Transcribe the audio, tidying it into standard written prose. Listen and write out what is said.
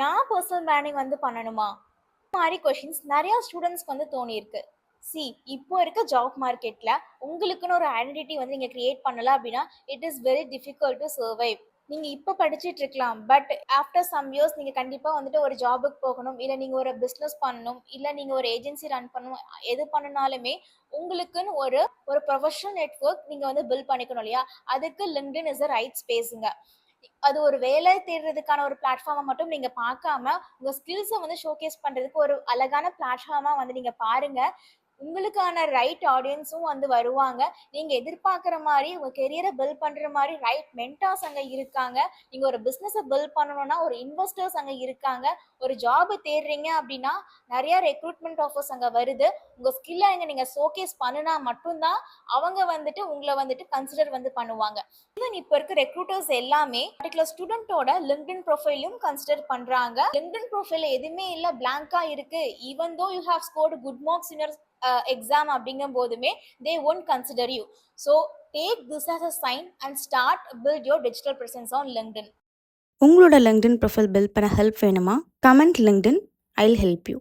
நான் personal branding வந்து பண்ணணுமா? இந்த மாதிரி கொஷின்ஸ் நிறைய ஸ்டூடெண்ட்ஸ்க்கு வந்து தோணியிருக்கு. சி, இப்போ இருக்க ஜாப் மார்க்கெட்ல உங்களுக்குன்னு ஒரு ஐடென்டிட்டி வந்து நீங்க கிரியேட் பண்ணல அப்படின்னா, it is very difficult to survive. நீங்க இப்ப படிச்சிட்டு இருக்கலாம். பட் ஆஃப்டர் சம் இயர்ஸ் நீங்க கண்டிப்பா வந்துட்டு ஒரு ஜாபுக்கு போகணும். இல்ல நீங்க ஒரு பிசினஸ் பண்ணணும். இல்ல நீங்க ஒரு ஏஜென்சி ரன் பண்ணணும். எது பண்ணுனாலுமே உங்களுக்குன்னு ஒரு ஒரு ப்ரொஃபஷனல் நெட்வொர்க் நீங்க வந்து பில்ட் பண்ணிக்கணும் இல்லையா? அதுக்கு LinkedIn இஸ் a ரைட் ஸ்பேஸ்ங்க. அது ஒரு வேலை தேடுறதுக்கான ஒரு பிளாட்ஃபார்மை மட்டும் நீங்க பார்க்காம உங்க ஸ்கில்ஸை வந்து ஷோகேஸ் பண்றதுக்கு ஒரு அழகான பிளாட்ஃபார்மா வந்து நீங்க பாருங்க. உங்களுக்கான ரைட் ஆடியன்ஸும் வந்து வருவாங்க. நீங்க எதிர்பார்க்குற மாரி உங்க கெரியரை பில்ட் பண்ற மாரி ரைட் மென்டார்ஸ் அங்க இருக்காங்க. நீங்க ஒரு பிசினஸை பில்ட் பண்ணணும்னா ஒரு இன்வெஸ்டர்ஸ் அங்க இருக்காங்க. ஒரு ஜாப் தேடுறீங்க அப்படின்னா நிறைய ரெக்ரூட்மெண்ட் ஆஃபர்ஸ் அங்க வருது. உங்க ஸ்கில்லை அங்க நீங்க ஷோகேஸ் பண்ணுனா மட்டும்தான் அவங்க வந்துட்டு உங்களை வந்துட்டு கன்சிடர் வந்து பண்ணுவாங்க. ஈவன் இப்போ இருக்க ரெக்ரூட்டர்ஸ் எல்லாமே பர்டிகுலர் ஸ்டூடெண்டோட லிங்க்டின் ப்ரொஃபைலையும் கன்சிடர் பண்றாங்க. லிங்க்டின் ப்ரொஃபைல் எதுவுமே இல்ல, பிளாங்கா இருக்கு, even though you have scored good marks in your exam அப்படிங்கும் போதுமே they won't consider you. So take this as a sign and start build your digital presence on LinkedIn. உங்களோட LinkedIn profile build பண்ண help வேணுமா? Comment LinkedIn, I'll help you.